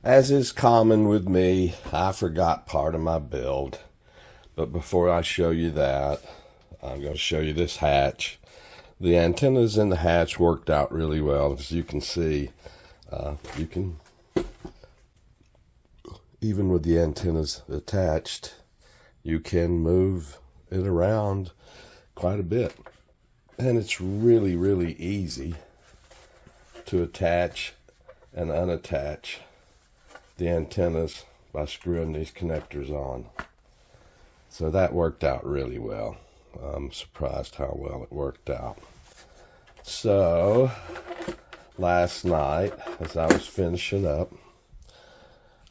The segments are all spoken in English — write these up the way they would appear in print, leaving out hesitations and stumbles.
As is common with me, I forgot part of my build. But before I show you that, I'm going to show you this hatch. The antennas in the hatch worked out really well. As you can see, you can, even with the antennas attached, you can move it around quite a bit. And it's really, really easy to attach and unattach the antennas by screwing these connectors on. So that worked out really well. I'm surprised how well it worked out. So last night, as I was finishing up,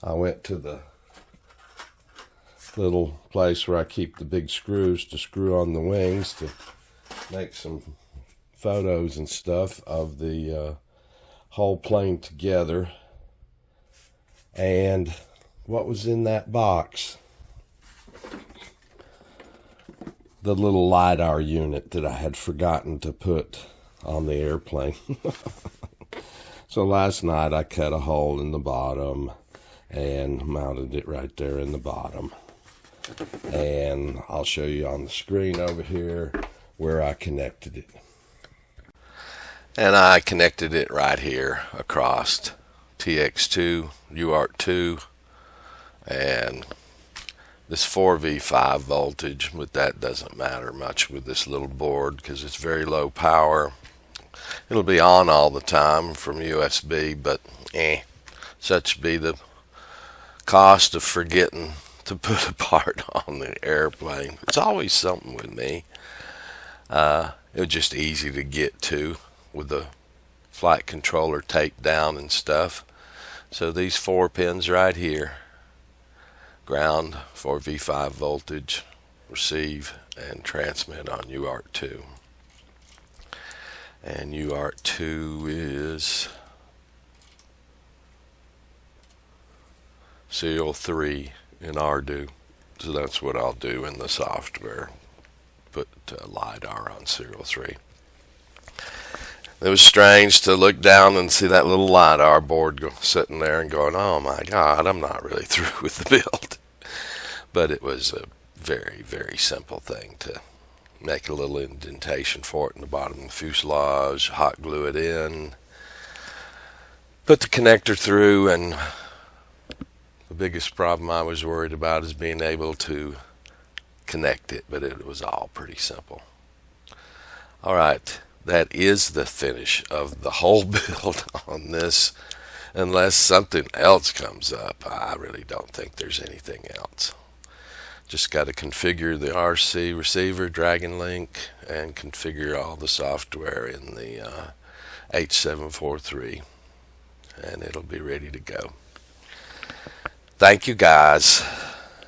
I went to the little place where I keep the big screws to screw on the wings to make some photos and stuff of the whole plane together. And what was in that box? The little LiDAR unit that I had forgotten to put on the airplane. So last night I cut a hole in the bottom and mounted it right there in the bottom. And I'll show you on the screen over here where I connected it. And I connected it right here across TX2, UART2, and this 4V5 voltage, but that doesn't matter much with this little board because it's very low power. It'll be on all the time from USB, but such be the cost of forgetting to put a part on the airplane. It's always something with me. It was just easy to get to with the flight controller taped down and stuff. So these 4 pins right here, ground, 4V5 voltage, receive, and transmit on UART2. And UART2 is serial 3 in Ardu. So that's what I'll do in the software. Put LiDAR on serial 3. It was strange to look down and see that little LiDAR board sitting there and going, oh my God, I'm not really through with the build. But it was a very, very simple thing to make a little indentation for it in the bottom of the fuselage, hot glue it in, put the connector through, and the biggest problem I was worried about is being able to connect it, but it was all pretty simple. All right. That is the finish of the whole build on this. Unless something else comes up, I really don't think there's anything else. Just got to configure the RC receiver, Dragon Link, and configure all the software in the H743, and it'll be ready to go. Thank you guys.